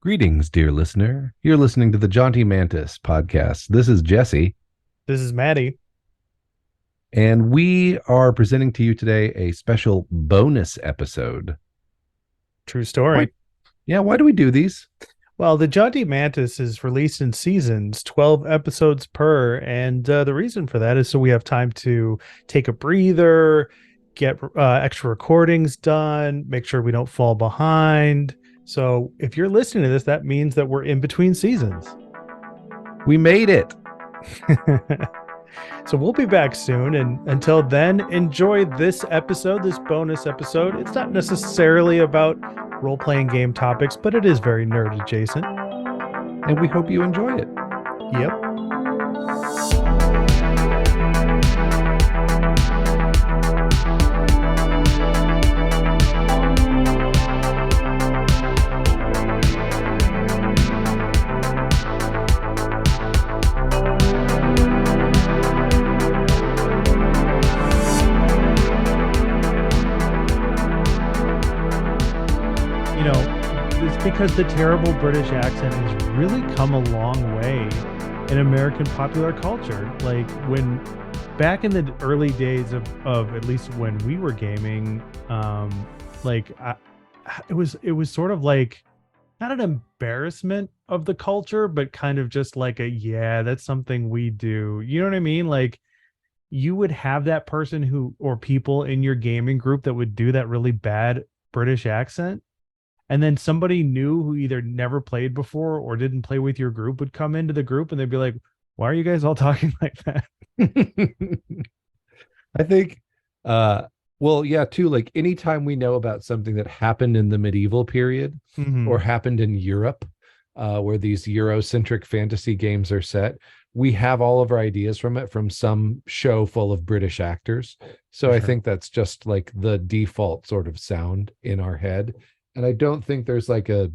Greetings, dear listener. You're listening to the Jaunty Mantis podcast. This is Jesse, This is Maddie. and we are presenting to you today a special bonus episode. True Why? story. Yeah, why do we do these? Well, the Jaunty Mantis is released in seasons, 12 episodes per. And the reason for that is so we have time to take a breather, get extra recordings done, make sure we don't fall behind. So if you're listening to this, that means that we're in between seasons. We made it. So we'll be back soon. And until then, enjoy this episode, this bonus episode. It's not necessarily about role playing game topics, but it is very nerd adjacent. And we hope you enjoy it. Yep. You know, it's because the terrible British accent has really come a long way in American popular culture. Like when back in the early days of at least when we were gaming, it was sort of like not an embarrassment of the culture, but kind of just like yeah, that's something we do. You know what I mean? Like you would have that person who or people in your gaming group that would do that really bad British accent, and then somebody new who either never played before or didn't play with your group would come into the group and they'd be like, why are you guys all talking like that? I think well, yeah, too, like anytime we know about something that happened in the medieval period or Mm-hmm. happened in Europe, where these Eurocentric fantasy games are set, we have all of our ideas from it from some show full of British actors. So For I sure. think that's just like the default sort of sound in our head. And I don't think there's like a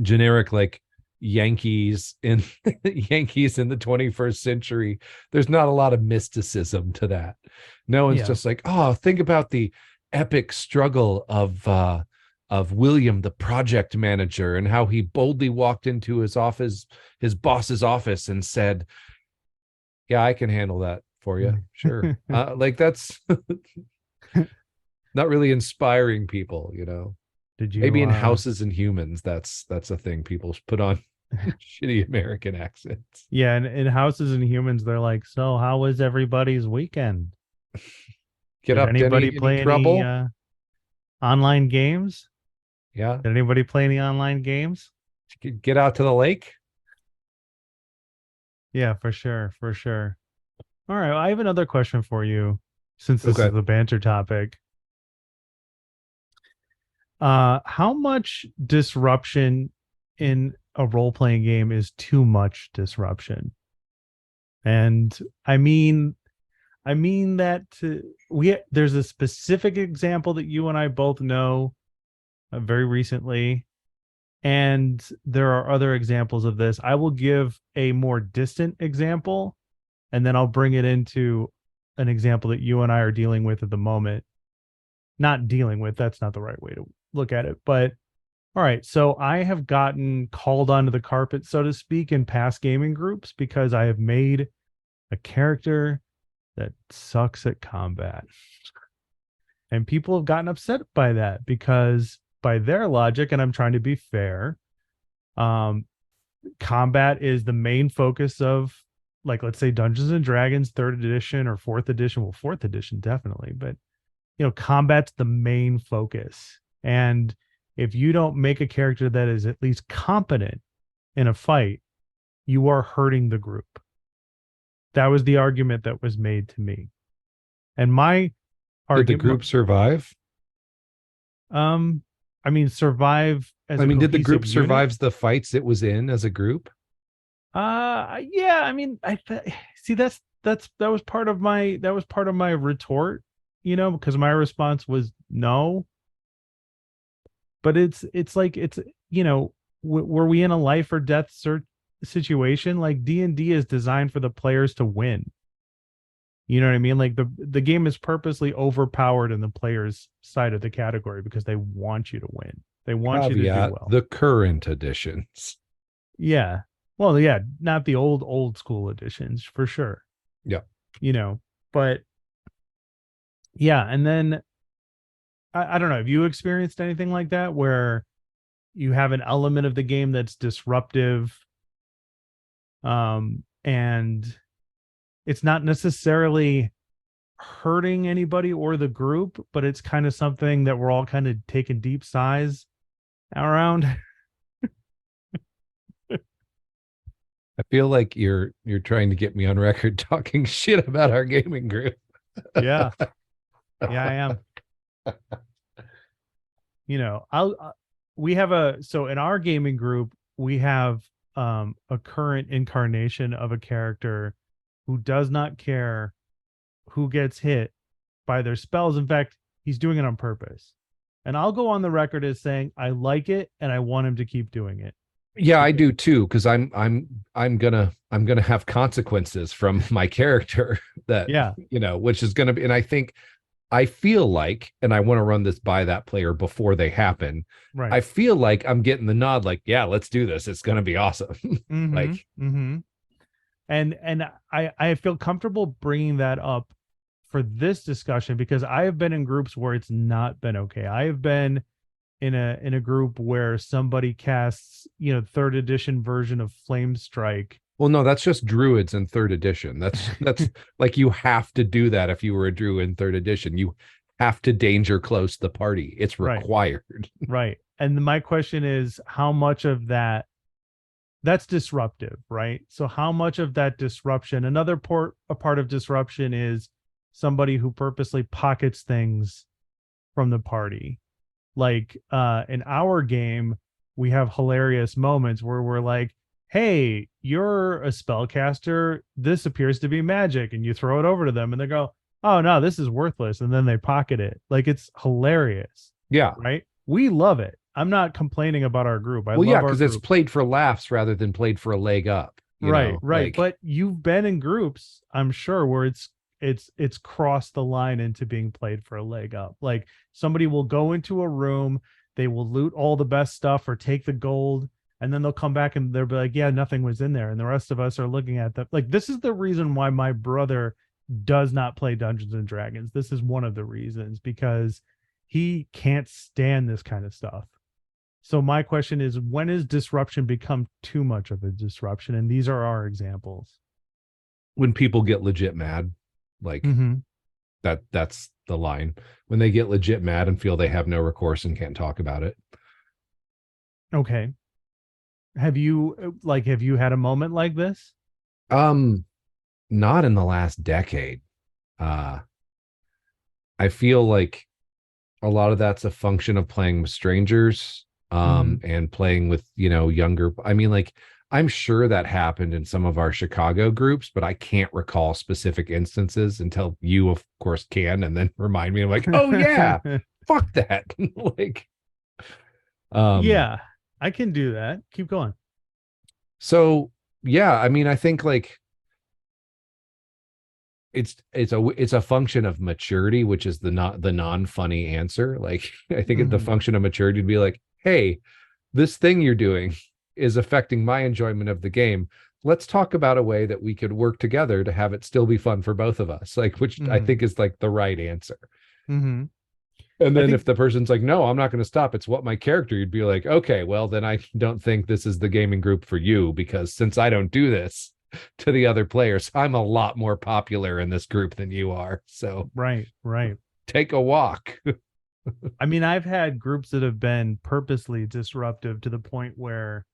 generic like Yankees in Yankees in the 21st century. There's not a lot of mysticism to that. No one's Yeah. just like, oh, think about the epic struggle of William, the project manager, and how he boldly walked into his boss's office and said, yeah, I can handle that for you. Sure. Like that's not really inspiring people, you know. Did you Maybe in Houses and Humans, that's a thing people put on shitty American accents. yeah, and in Houses and Humans, they're like, so how was everybody's weekend? Get Did up, Denny. anybody Any play any trouble? online games? Yeah. Did anybody play any online games? Get out to the lake. Yeah, for sure, for sure. All right, well, I have another question for you since this Okay. is the banter topic. How much disruption in a role-playing game is too much disruption? And I mean that there's a specific example that you and I both know very recently, and there are other examples of this. I will give a more distant example, and then I'll bring it into an example that you and I are dealing with at the moment. Not dealing with, that's not the right way to look at it, but all right. So I have gotten called onto the carpet, so to speak, in past gaming groups because I have made a character that sucks at combat. And people have gotten upset by that because by their logic, and I'm trying to be fair, um, combat is the main focus of, like, let's say Dungeons and Dragons third edition or fourth edition. Well, fourth edition definitely, but combat's the main focus. And if you don't make a character that is at least competent in a fight, you are hurting the group. That was the argument that was made to me. And my Did the argument, group survive? um, I mean, survive as I a mean, did the cohesive group unit. survive the fights it was in as a group? Yeah. I mean, see that was part of my retort, because my response was no. But it's like were we in a life or death situation? Like D&D is designed for the players to win. You know what I mean? Like the game is purposely overpowered in the players' side of the category because they want you to win. They want you to do Caveat: well. the current editions. Yeah. Well, yeah, not the old school editions for sure. Yeah. You know, but yeah, and then I don't know. Have you experienced anything like that where you have an element of the game that's disruptive, and it's not necessarily hurting anybody or the group, but it's kind of something that we're all kind of taking deep sighs around? I feel like you're trying to get me on record talking shit about our gaming group. Yeah. Yeah, I am. We have so in our gaming group, we have a current incarnation of a character who does not care who gets hit by their spells. In fact, he's doing it on purpose. And I'll go on the record as saying I like it and I want him to keep doing it. Yeah, I do too, because I'm gonna have consequences from my character that Yeah, which is gonna be, and I feel like, and I want to run this by that player before they happen. right. I feel like I'm getting the nod, like, yeah, let's do this. It's gonna be awesome. Mm-hmm. Like, Mm-hmm. And I feel comfortable bringing that up for this discussion because I have been in groups where it's not been okay. I have been in a group where somebody casts, third edition version of Flame Strike. well, no, that's just druids in third edition. That's like, you have to do that if you were a druid in third edition. You have to danger close the party. It's Right, required. right. And my question is how much of that's disruptive, right? So how much of that disruption, a part of disruption is somebody who purposely pockets things from the party. Like in our game, we have hilarious moments where we're like, hey, you're a spellcaster. This appears to be magic. And you throw it over to them and they go, oh, no, this is worthless. And then they pocket it. Like it's hilarious. Yeah. Right. We love it. I'm not complaining about our group. I Well, yeah, love our because it's group. played for laughs rather than played for a leg up. Right. Right. Like, But you've been in groups, I'm sure, where it's crossed the line into being played for a leg up. Like somebody will go into a room, they will loot all the best stuff or take the gold, and then they'll come back and they'll be like, yeah, nothing was in there. And the rest of us are looking at them. Like, this is the reason why my brother does not play Dungeons and Dragons. This is one of the reasons, because he can't stand this kind of stuff. So my question is, when does disruption become too much of a disruption? And these are our examples. when people get legit mad, like, Mm-hmm. that's the line. When they get legit mad and feel they have no recourse and can't talk about it. Okay. Have you had a moment like this? Um, Not in the last decade. Uh, I feel like a lot of that's a function of playing with strangers, Mhm. and playing with, younger. I mean, like, I'm sure that happened in some of our Chicago groups, but I can't recall specific instances until you, of course, can, and then remind me. I'm like, oh yeah, fuck that. Like, um, Yeah, I can do that. Keep going. so yeah, I mean, I think like it's a function of maturity, which is the non-funny answer. Like, I think the Mhm. function of maturity to be like, hey, this thing you're doing is affecting my enjoyment of the game. Let's talk about a way that we could work together to have it still be fun for both of us. Like, which I Mhm. think is like the right answer. Mhm. And I then think if the person's like, no, I'm not going to stop, it's what my character, you'd be like, okay, well, then I don't think this is the gaming group for you, because since I don't do this to the other players, I'm a lot more popular in this group than you are. So right, right. take a walk. I mean, I've had groups that have been purposely disruptive to the point where,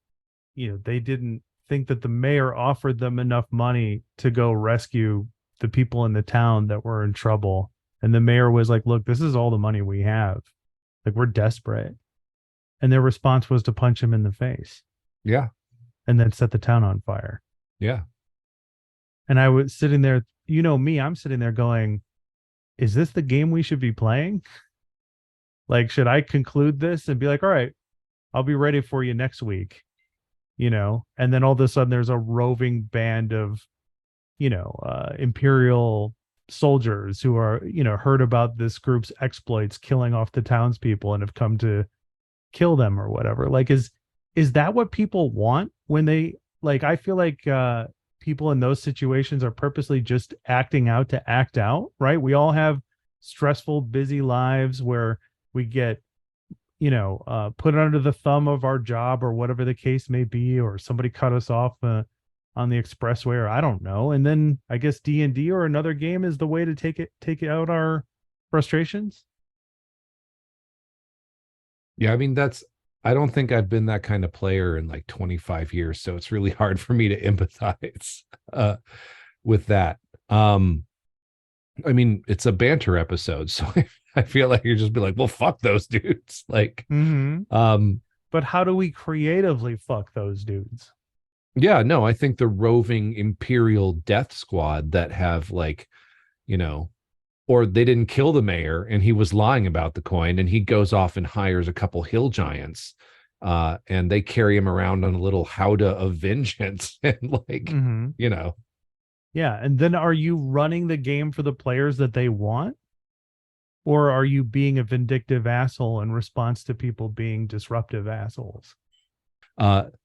they didn't think that the mayor offered them enough money to go rescue the people in the town that were in trouble. And the mayor was like, look, this is all the money we have. Like, we're desperate. And their response was to punch him in the face Yeah. and then set the town on fire. Yeah. And I was sitting there, me, I'm sitting there going, is this the game we should be playing? Like, should I conclude this and be like, all right, I'll be ready for you next week, And then all of a sudden there's a roving band of, Imperial soldiers who are, heard about this group's exploits killing off the townspeople and have come to kill them or whatever. Like, is that what people want when they like? I feel like people in those situations are purposely just acting out to act out, right? We all have stressful, busy lives where we get, put under the thumb of our job or whatever the case may be, or somebody cut us off on the expressway, or I don't know. And then I guess D&D or another game is the way to take it out our frustrations. Yeah, I mean I don't think I've been that kind of player in like 25 years, so it's really hard for me to empathize uh with that. Um I mean, it's a banter episode, so I feel like you're just be like, well, fuck those dudes. Like, Mm-hmm. um, But how do we creatively fuck those dudes? yeah, no, I think the roving Imperial Death Squad that have like, you know, or they didn't kill the mayor and he was lying about the coin and he goes off and hires a couple hill giants, and they carry him around on a little howdah of vengeance and like, Mm-hmm. you know, Yeah. And then are you running the game for the players that they want? Or are you being a vindictive asshole in response to people being disruptive assholes?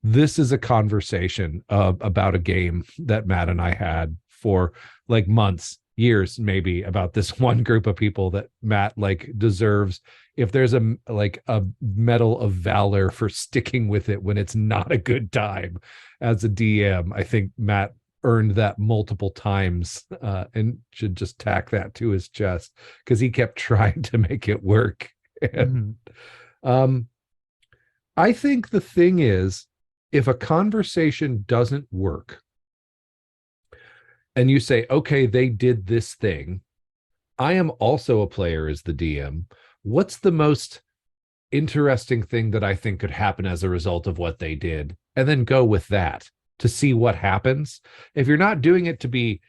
this is a conversation about a game that Matt and I had for like months, years, maybe, about this one group of people that Matt like deserves. If there's a like a medal of valor for sticking with it when it's not a good time as a DM, I think Matt earned that multiple times, and should just tack that to his chest because he kept trying to make it work. And Mm-hmm. um I think the thing is, if a conversation doesn't work and you say, okay, they did this thing, I am also a player as the DM. What's the most interesting thing that I think could happen as a result of what they did? And then go with that to see what happens. If you're not doing it to be,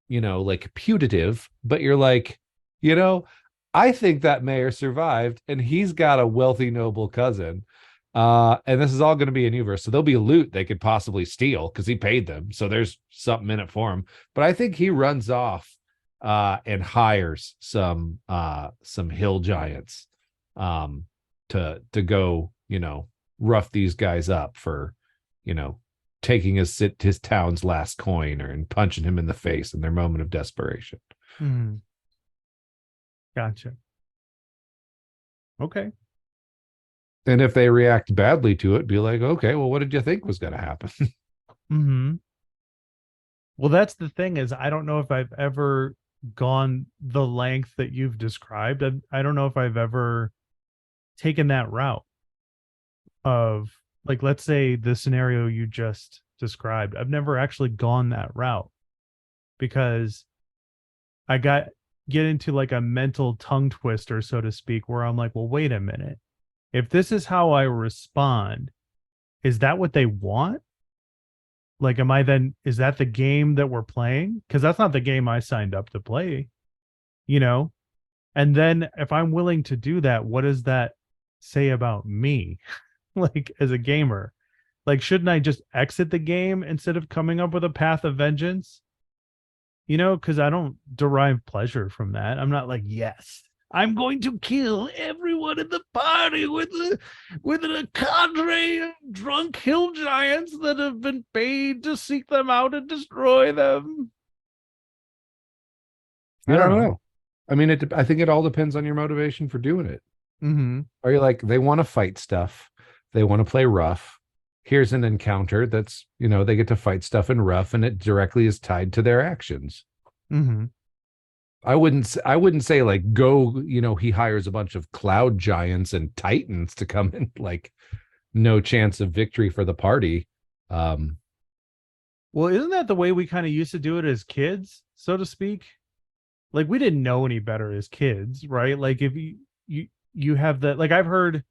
like putative, but you're like, you know, I think that mayor survived and he's got a wealthy, noble cousin. And this is all going to be a new verse. So there'll be loot they could possibly steal because he paid them. So there's something in it for him. But I think he runs off and hires some hill giants to go, rough these guys up for, you know, taking his town's last coin or and punching him in the face in their moment of desperation. Mm-hmm. Gotcha. Okay. And if they react badly to it, be like, okay, well, what did you think was going to happen? Mm-hmm. Well, that's the thing is I don't know if I've ever gone the length that you've described. I don't know if I've ever taken that route of like, let's say the scenario you just described. I've never actually gone that route because I get into like a mental tongue twister, so to speak, where I'm like, well, wait a minute. If this is how I respond, is that what they want? Like, is that the game that we're playing? Because that's not the game I signed up to play, you know? And then if I'm willing to do that, what does that say about me, like as a gamer? Like, shouldn't I just exit the game instead of coming up with a path of vengeance? Because I don't derive pleasure from that. I'm not like, yes, I'm going to kill everyone in the party with a cadre of drunk hill giants that have been paid to seek them out and destroy them. I Yeah, I don't don't know. know. I mean, I think it all depends on your motivation for doing it. Mm-hmm. Are you like, they want to fight stuff, they want to play rough. Here's an encounter that's, they get to fight stuff in rough and it directly is tied to their actions. Mm-hmm. I wouldn't say like go, he hires a bunch of cloud giants and titans to come in, like no chance of victory for the party. Um, Well, isn't that the way we kind of used to do it as kids, so to speak? Like we didn't know any better as kids, right? Like if you have that, like I've heard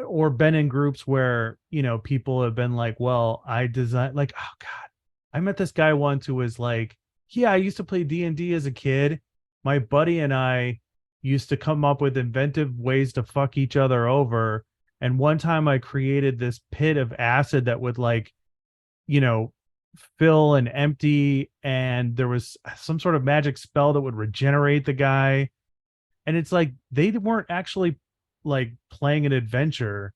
or been in groups where people have been like, well, I designed, like, oh god, I met this guy once who was like, yeah, I used to play D&D as a kid. My buddy and I used to come up with inventive ways to fuck each other over, and one time I created this pit of acid that would like, you know fill and empty, and there was some sort of magic spell that would regenerate the guy. And it's like they weren't actually like playing an adventure.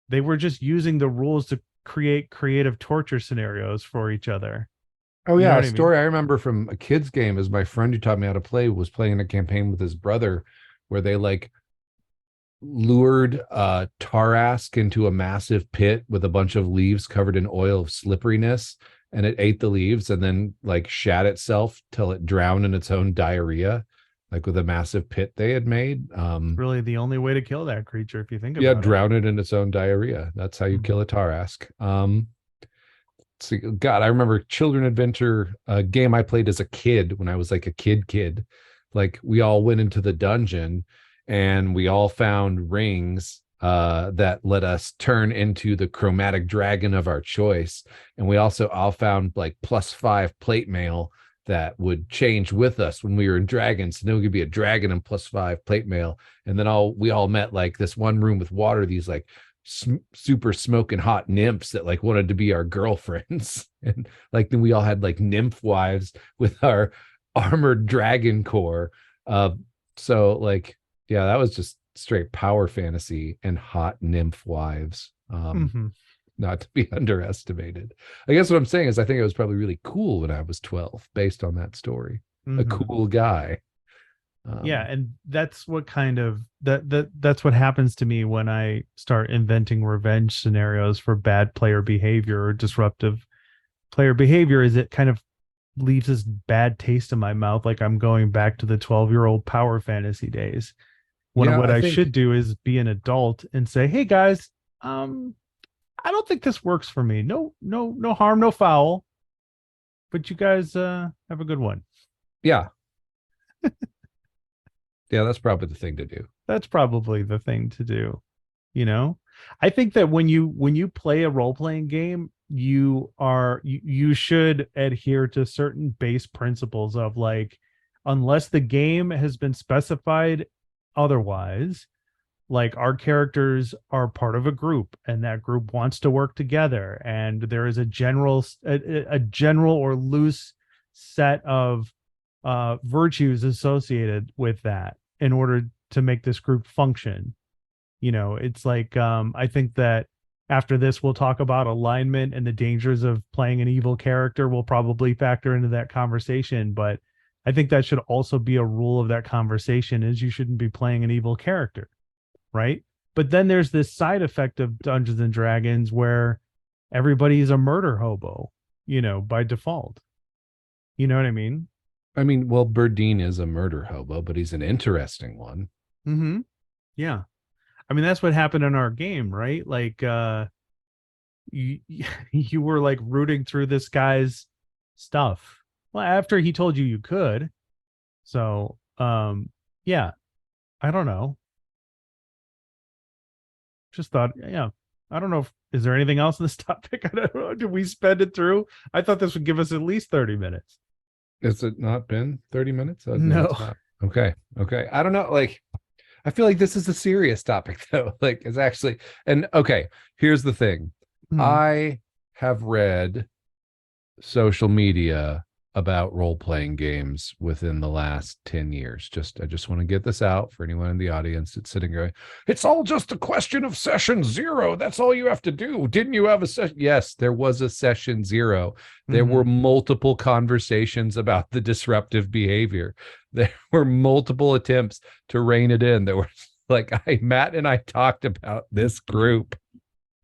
They were just using the rules to create creative torture scenarios for each other. Oh You know yeah, a what I mean? story I remember from a kid's game is my friend who taught me how to play was playing a campaign with his brother where they like lured Tarask into a massive pit with a bunch of leaves covered in oil of slipperiness, and it ate the leaves and then like shat itself till it drowned in its own diarrhea, like with a massive pit they had made. Really the only way to kill that creature if you think Yeah, about it. drown it in its own diarrhea. That's how you Mhm. kill a Tarask. So God, I remember Children Adventure, a game I played as a kid when I was like a kid. Like we all went into the dungeon and we all found rings that let us turn into the chromatic dragon of our choice. And we also all found like +5 plate mail that would change with us when we were in dragons. So then we could be a dragon and +5 plate mail. And then we all met like this one room with water, these like super smoking hot nymphs that like wanted to be our girlfriends. And like then we all had like nymph wives with our armored dragon core. So like yeah, that was just straight power fantasy and hot nymph wives. Mhm. Not to be underestimated. I guess what I'm saying is I think I was probably really cool when I was 12 based on that story. A Mhm. cool guy. Yeah, um and that's what kind of that's what happens to me when I start inventing revenge scenarios for bad player behavior or disruptive player behavior is it kind of leaves this bad taste in my mouth like I'm going back to the 12-year-old power fantasy days. When yeah, what I I think should do is be an adult and say, "Hey guys, um I don't think this works for me. No harm, no foul, but you guys have a good one." yeah, yeah, that's probably the thing to do. That's probably the thing to do. You know, I think that when you play a role-playing game, you should adhere to certain base principles of like, unless the game has been specified otherwise, like our characters are part of a group and that group wants to work together and there is a general or loose set of virtues associated with that in order to make this group function. It's like, I think that after this we'll talk about alignment and the dangers of playing an evil character will probably factor into that conversation, but I think that should also be a rule of that conversation is you shouldn't be playing an evil character, right? But then there's this side effect of Dungeons and Dragons where everybody's a murder hobo, by default. You know what I mean? I mean, well, Berdine is a murder hobo, but he's an interesting one. Mm-hmm. Yeah. I mean, that's what happened in our game, right? Like, you you were like rooting through this guy's stuff. Well, after he told you you could. So, yeah, I don't know. Just thought, yeah. I don't know if is there anything else in this topic? I don't know. Did we spend it through? I thought this would give us at least 30 minutes. Has it not been 30 minutes? No, No. it's not. Okay. Okay. I don't know. Like, I feel like this is a serious topic, though. Like, it's actually, and okay, here's the thing. Hmm. I have read social media about role-playing games within the last 10 years. I just want to get this out for anyone in the audience that's sitting going, it's all just a question of session zero. That's all you have to do. Didn't you have a session? Yes, there was a session zero. There Hmm. were multiple conversations about the disruptive behavior. There were multiple attempts to rein it in. There were like Matt and I talked about this group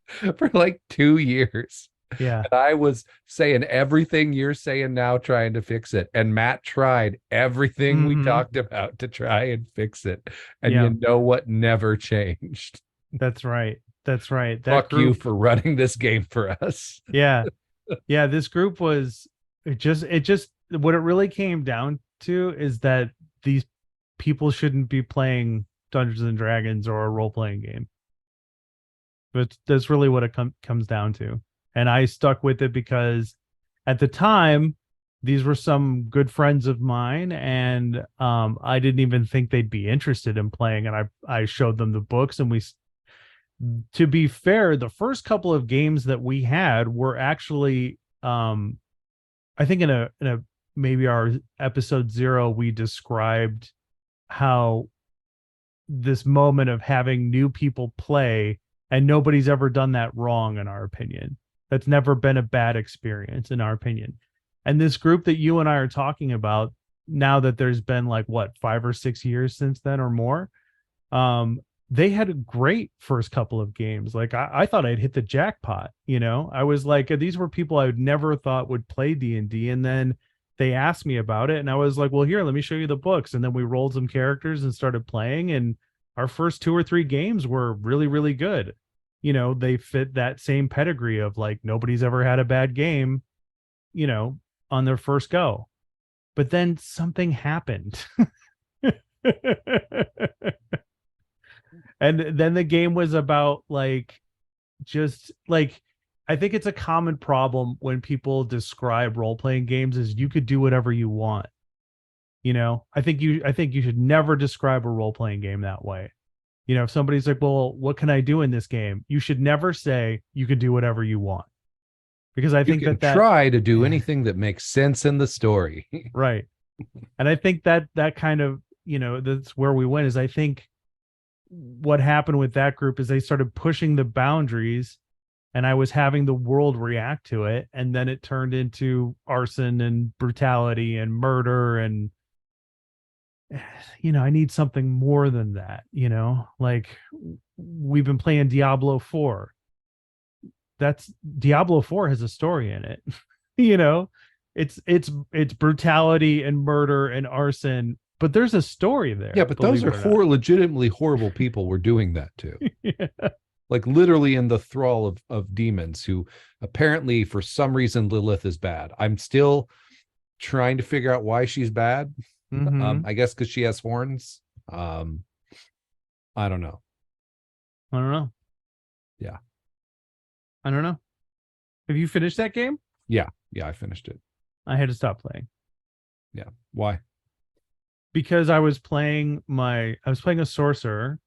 for like 2 years. Yeah. And I was saying everything you're saying now, trying to fix it. And Matt tried everything we Hmm. talked about to try and fix it. And you Yeah. know what never changed? That's right. That's right. That Fuck you group. for running this game for us. Yeah. Yeah. This group was it just what it really came down to is that these people shouldn't be playing Dungeons and Dragons or a role playing game. But that's really what it comes down to. And I stuck with it because at the time, these were some good friends of mine, and I didn't even think they'd be interested in playing. And I showed them the books, and to be fair, the first couple of games that we had were actually, I think in a maybe our episode 0, we described how this moment of having new people play, and nobody's ever done that wrong, in our opinion. That's never been a bad experience, in our opinion. And this group that you and I are talking about, now that there's been like what, 5 or 6 years since then or more, um, they had a great first couple of games. Like I thought I'd hit the jackpot. I was like, these were people I would never thought would play D&D, and then they asked me about it, and I was like, well, here, let me show you the books. And then we rolled some characters and started playing, and our first 2 or 3 games were really, really good. They fit that same pedigree of like nobody's ever had a bad game, you know, on their first go. But then something happened. And then the game was about like, just like, I think it's a common problem when people describe role-playing games as you could do whatever you want. I think you should never describe a role-playing game that way. If somebody's like, well, what can I do in this game? You should never say you can do whatever you want. Because I think that try to do anything that makes sense in the story. Right. And I think that kind of, that's where we went. Is I think what happened with that group is they started pushing the boundaries, and I was having the world react to it, and then it turned into arson and brutality and murder, and I need something more than that. Like, we've been playing Diablo 4. That's Diablo 4 has a story in it. It's brutality and murder and arson, but there's a story there. Yeah, but those are 4 legitimately horrible people we're doing that to. Yeah. Like literally in the thrall of demons, who apparently for some reason Lilith is bad. I'm still trying to figure out why she's bad. Mm-hmm. I guess because she has horns. I don't know. Yeah. I don't know. Have you finished that game? Yeah, I finished it. I had to stop playing. Yeah. Why? Because I was playing a sorcerer.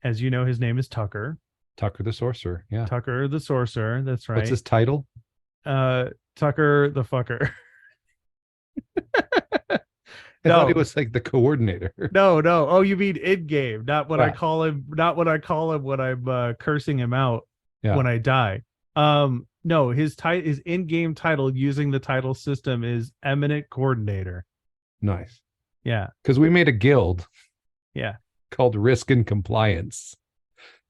As you know, his name is Tucker. Tucker the Sorcerer. Yeah. Tucker the Sorcerer. That's right. What's his title? Tucker the Fucker. I thought he was like the coordinator. No. Oh, you mean in game, not what I call him. Not what I call him when I'm cursing him out when I die. No, his in-game title using the title system is Eminent Coordinator. Nice. Yeah. Because we made a guild. Yeah. Called Risk and Compliance.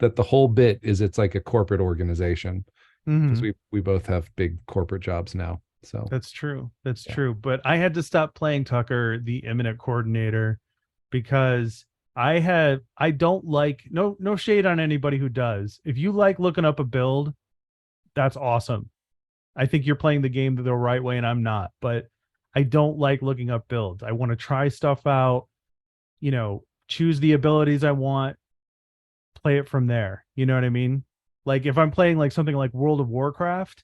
That the whole bit is it's like a corporate organization. Because we both have big corporate jobs now. So that's true. That's true. But I had to stop playing Tucker, the Eminent Coordinator, because I don't like, no shade on anybody who does. If you like looking up a build, that's awesome. I think you're playing the game the right way, and I'm not. But I don't like looking up builds. I want to try stuff out, choose the abilities I want, play it from there. You know what I mean? Like if I'm playing like something like World of Warcraft,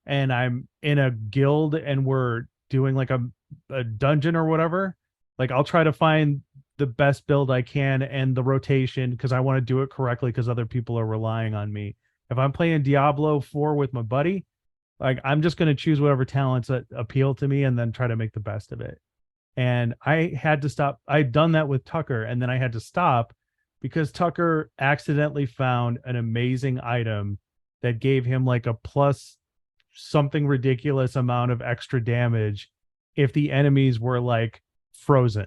and I'm in a guild and we're doing like a dungeon or whatever, like I'll try to find the best build I can and the rotation, because I want to do it correctly, because other people are relying on me. If I'm playing Diablo 4 with my buddy, like I'm just going to choose whatever talents that appeal to me and then try to make the best of it. And I had to stop. I'd done that with Tucker, and then I had to stop because Tucker accidentally found an amazing item that gave him like a plus something ridiculous amount of extra damage if the enemies were like frozen.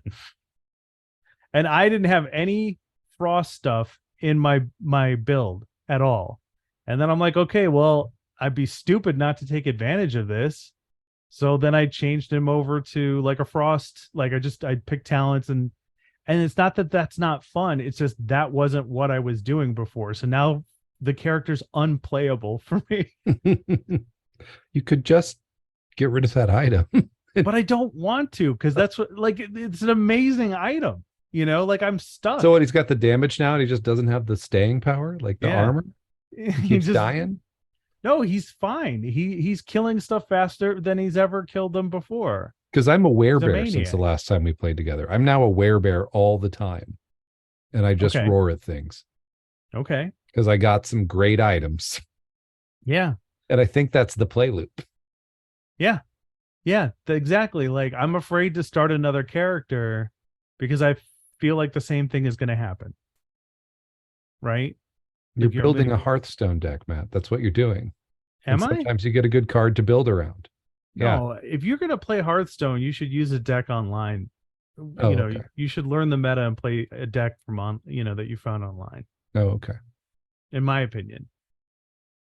And I didn't have any frost stuff in my build at all. And then I'm like, okay, well, I'd be stupid not to take advantage of this. So then I changed him over to like a frost. Like I'd pick talents, and it's not that that's not fun. It's just that wasn't what I was doing before. So now the character's unplayable for me. You could just get rid of that item. But I don't want to, because that's what, like, it's an amazing item. Like I'm stuck. So what, he's got the damage now and he just doesn't have the staying power, like the armor? He keeps dying? No, he's fine. He's killing stuff faster than he's ever killed them before. Because I'm a werebear since the last time we played together. I'm now a werebear all the time. And I just roar at things. Okay. Because I got some great items. Yeah. And I think that's the play loop. Yeah. Yeah, exactly. Like I'm afraid to start another character because I feel like the same thing is going to happen. right? You're Like building a Hearthstone deck, Matt. That's what you're doing. And am I? sometimes you get a good card to build around. Yeah. No, if you're gonna play Hearthstone, you should use a deck online. Oh, You know, okay. you should learn the meta and play a deck from on, that you found online, Oh, okay. in my opinion.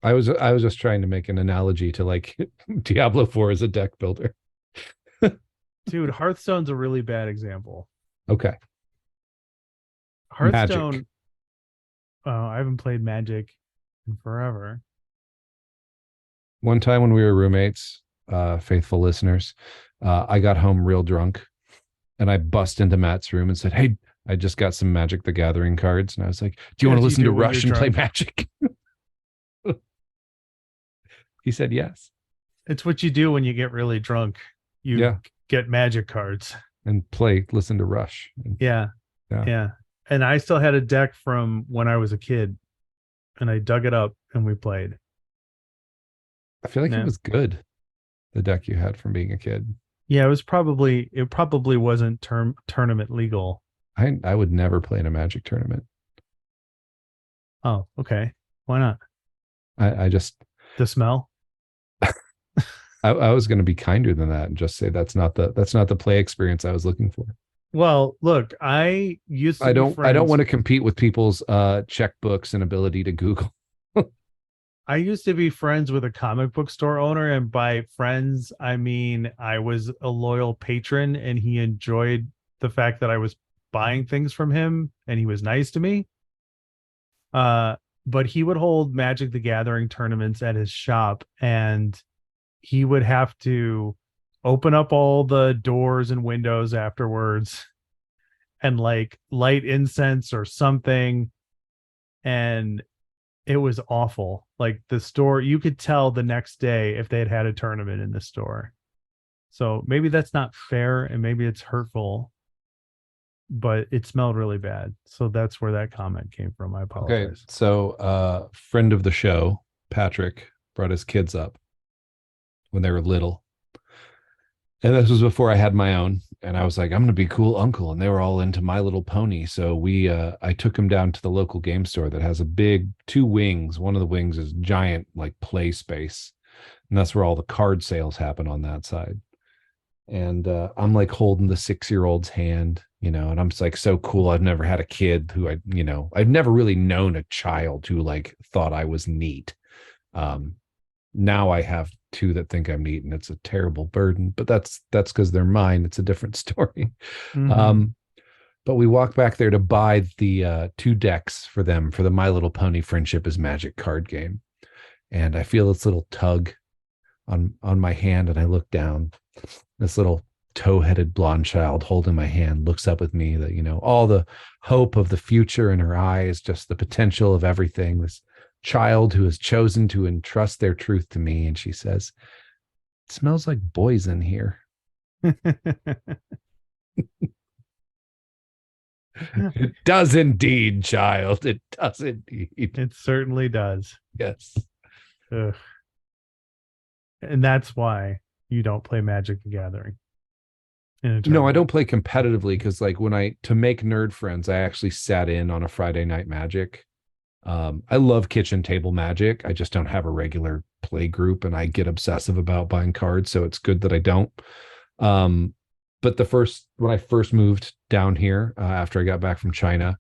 I was just trying to make an analogy to like Diablo 4 as a deck builder. Dude, Hearthstone's a really bad example. Okay. Hearthstone, Magic. oh, I haven't played Magic in forever. One time when we were roommates, faithful listeners, I got home real drunk and I bust into Matt's room and said, "Hey, I just got some Magic the Gathering cards." And I was like, "Do you want to listen to Rush and play Magic?" He said yes. It's what you do when you get really drunk. You get Magic cards and listen to Rush. Yeah. And I still had a deck from when I was a kid, and I dug it up and we played. I feel like it was good, the deck you had from being a kid. Yeah, it probably wasn't tournament legal. I would never play in a Magic tournament. Oh, okay. Why not? I just the smell. I was going to be kinder than that and just say that's not the play experience I was looking for. Well, look, I don't want to compete with people's checkbooks and ability to Google. I used to be friends with a comic book store owner, and by friends, I mean I was a loyal patron and he enjoyed the fact that I was buying things from him and he was nice to me. But he would hold Magic the Gathering tournaments at his shop, and he would have to open up all the doors and windows afterwards and like light incense or something. And it was awful. Like the store, you could tell the next day if they had a tournament in the store. So maybe that's not fair and maybe it's hurtful, but it smelled really bad. So that's where that comment came from. I apologize. Okay. So friend of the show, Patrick, brought his kids up when they were little. And this was before I had my own. And I was like, I'm going to be cool uncle. And they were all into My Little Pony. So I took him down to the local game store that has a big 2 wings. One of the wings is giant, like play space. And that's where all the card sales happen on that side. And I'm like holding the 6-year-old's hand, and I'm just like, so cool. I've never had a kid who I've never really known a child who like thought I was neat. Now I have 2 that think I'm neat, and it's a terrible burden, but that's because they're mine. It's a different story. Mm-hmm. But we walked back there to buy the 2 decks for them for the My Little Pony Friendship is Magic card game. And I feel this little tug on my hand, and I look down. This little tow-headed blonde child holding my hand looks up with me, that all the hope of the future in her eyes, just the potential of everything. This child who has chosen to entrust their truth to me, and she says, "It smells like boys in here." It does indeed, child. It does indeed. It certainly does. Yes. Ugh. And that's why you don't play Magic the Gathering. No, I don't play competitively because like to make nerd friends, I actually sat in on a Friday Night Magic. I love kitchen table Magic. I just don't have a regular play group, and I get obsessive about buying cards, so it's good that I don't. But when I first moved down here after I got back from China,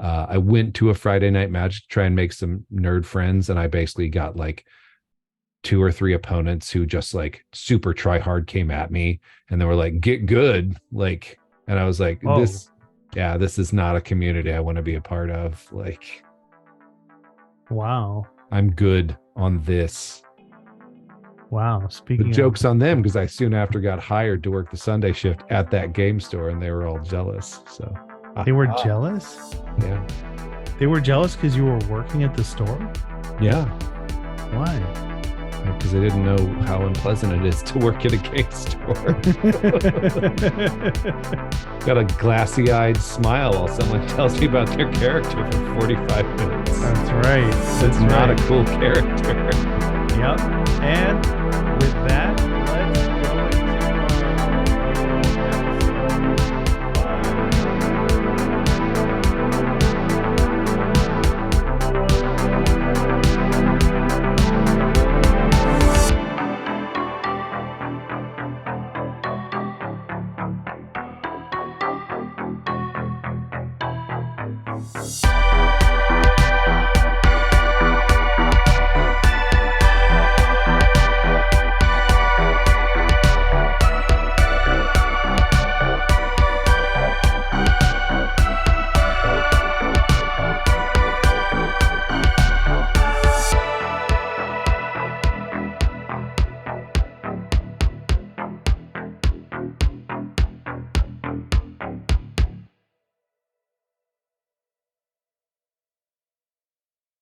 I went to a Friday Night Magic to try and make some nerd friends, and I basically got like 2 or 3 opponents who just like super try hard came at me, and they were like, "Get good," like, and I was like, this is not a community I want to be a part of. Like, wow, I'm good on this. Wow. The joke's on them, because I soon after got hired to work the Sunday shift at that game store, and they were all jealous. So they were jealous? Yeah. They were jealous because you were working at the store? Yeah. Why? Because they didn't know how unpleasant it is to work at a game store. Got a glassy-eyed smile while someone tells me about their character for 45 minutes. That's right. That's not a cool character. Yep. And with that, let's go into